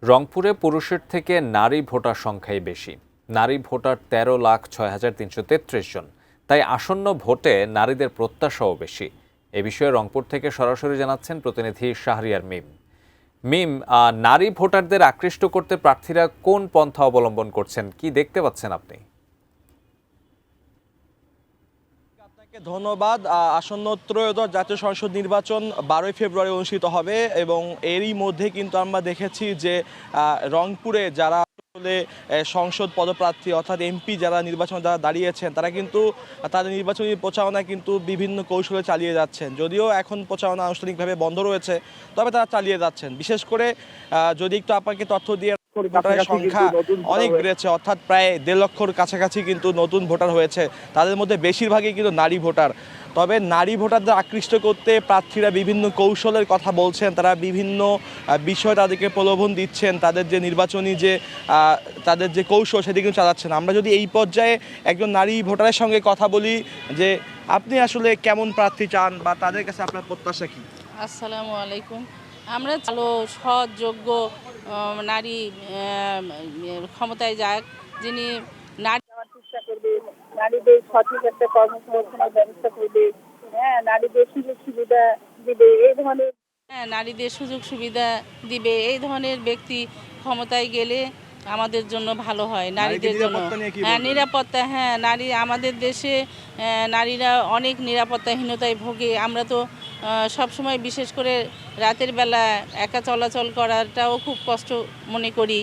রংপুরে পুরুষের থেকে নারী ভোটার সংখ্যাই বেশি। নারী ভোটার 13,06,333 জন। তাই আসন্ন ভোটে নারীদের প্রত্যাশাও বেশি। এ বিষয়ে রংপুর থেকে সরাসরি জানাচ্ছেন প্রতিনিধি শাহরিয়ার মিম। মিম, নারী ভোটারদের আকৃষ্ট করতে প্রার্থীরা কোন পন্থা অবলম্বন করছেন, কি দেখতে পাচ্ছেন আপনি? আপনাকে ধন্যবাদ। আসন্ন ত্রয়োদশ জাতীয় সংসদ নির্বাচন 12ই ফেব্রুয়ারি অনুষ্ঠিত হবে এবং এরই মধ্যে কিন্তু আমরা দেখেছি যে রংপুরে যারা আসলে সংসদ পদপ্রার্থী অর্থাৎ এমপি যারা নির্বাচনে যারা দাঁড়িয়েছেন তারা কিন্তু তাদের নির্বাচনী প্রচারণা কিন্তু বিভিন্ন কৌশলে চালিয়ে যাচ্ছেন। যদিও এখন প্রচারণা আনুষ্ঠানিকভাবে বন্ধ রয়েছে, তবে তারা চালিয়ে যাচ্ছেন। বিশেষ করে যদি একটু আপনাকে তথ্য দিয়ে ভোটারের সংখ্যা অনেক বেড়েছে, অর্থাৎ প্রায় 1.5 লক্ষর কাছাকাছি কিন্তু নতুন ভোটার হয়েছে। তাদের মধ্যে বেশিরভাগই কিন্তু নারী ভোটার। তবে নারী ভোটারদের আকৃষ্ট করতে প্রার্থীরা বিভিন্ন কৌশলের কথা বলছেন, তারা বিভিন্ন বিষয় তাদেরকে প্রলোভন দিচ্ছেন, তাদের যে নির্বাচনী যে তাদের যে কৌশল সেটি কিন্তু চালাচ্ছেন। আমরা যদি এই পর্যায়ে একজন নারী ভোটারের সঙ্গে কথা বলি যে আপনি আসলে কেমন প্রার্থী চান বা তাদের কাছে আপনার প্রত্যাশা কী? আসসালামু আলাইকুম। আমরা ভালো সৎ যোগ্য নারী ক্ষমতায় যাক, যিনি নারী দেওয়ার চেষ্টা করবে, নারীদের সঠিক একটা কর্মসংস্থানের ব্যবস্থা করবে, হ্যাঁ, নারীদের সুযোগ সুবিধা দিবে, এই ধরনের নারীদের সুযোগ সুবিধা দিবে, এই ধরনের ব্যক্তি ক্ষমতায় গেলে আমাদের জন্য ভালো হয়, নারীদের জন্য। হ্যাঁ, নিরাপত্তা, হ্যাঁ, নারী আমাদের দেশে নারীরা অনেক নিরাপত্তাহীনতায় ভোগে। আমরা তো সবসময় বিশেষ করে রাতের বেলা একা চলাচল করাটাও খুব কষ্ট মনে করি।